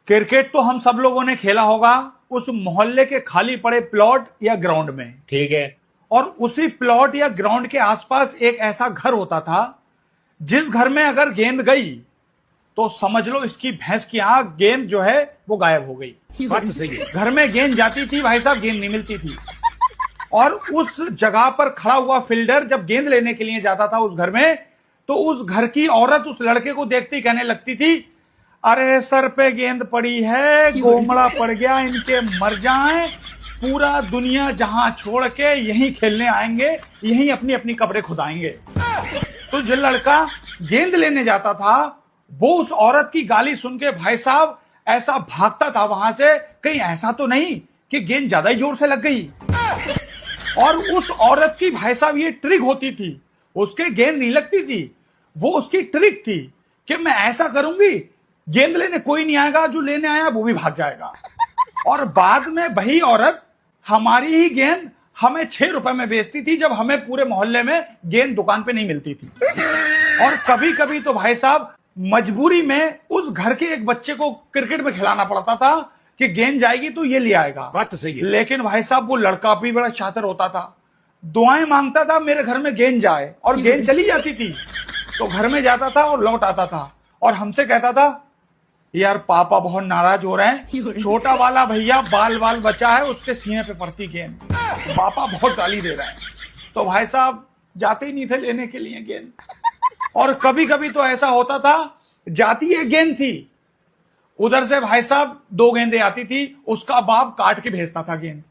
Cricket तो हम सब लोगों ने खेला होगा उस मोहल्ले के खाली पड़े प्लॉट या ग्राउंड में। ठीक है। और उसी प्लॉट या ग्राउंड के आसपास एक ऐसा घर होता था जिस घर में अगर गेंद गई तो समझ लो इसकी भैंस की आंख, गेंद जो है वो गायब हो गई। बात तो सही है। घर में गेंद जाती थी भाई साहब, गेंद नहीं मिलती थी। और उस जगह पर खड़ा हुआ फील्डर जब गेंद लेने के लिए जाता था उस घर में, तो उस घर की औरत उस लड़के को देखते ही कहने लगती थी, अरे सर पे गेंद पड़ी है, गोमड़ा पड़ गया, इनके मर जाएं, पूरा दुनिया जहां छोड़ के यहीं खेलने आएंगे, यहीं अपनी अपनी कब्रें खुदाएंगे। तो जो लड़का गेंद लेने जाता था वो उस औरत की गाली सुन के भाई साहब ऐसा भागता था वहां से, कहीं ऐसा तो नहीं कि गेंद ज्यादा ही जोर से लग गई। और उस औरत की भाई साहब ये ट्रिक होती थी, उसके गेंद नहीं लगती थी, वो उसकी ट्रिक थी कि मैं ऐसा करूंगी गेंद लेने कोई नहीं आएगा, जो लेने आया वो भी भाग जाएगा। और बाद में वही औरत हमारी ही गेंद हमें 6 रुपए में बेचती थी, जब हमें पूरे मोहल्ले में गेंद दुकान पे नहीं मिलती थी। और कभी कभी तो भाई साहब मजबूरी में उस घर के एक बच्चे को क्रिकेट में खिलाना पड़ता था कि गेंद जाएगी तो ये ले आएगा। बात तो सही है। लेकिन भाई साहब वो लड़का भी बड़ा शातिर होता था, दुआएं मांगता था मेरे घर में गेंद जाए, और गेंद चली जाती थी तो घर में जाता था और लौट आता था और हमसे कहता था, यार पापा बहुत नाराज हो रहे हैं, छोटा वाला भैया बाल बाल बचा है, उसके सीने पे पड़ती गेंद, पापा बहुत गाली दे रहे हैं। तो भाई साहब जाते ही नहीं थे लेने के लिए गेंद। और कभी कभी तो ऐसा होता था, जाती एक गेंद थी, उधर से भाई साहब 2 गेंदें आती थी, उसका बाप काट के भेजता था गेंद।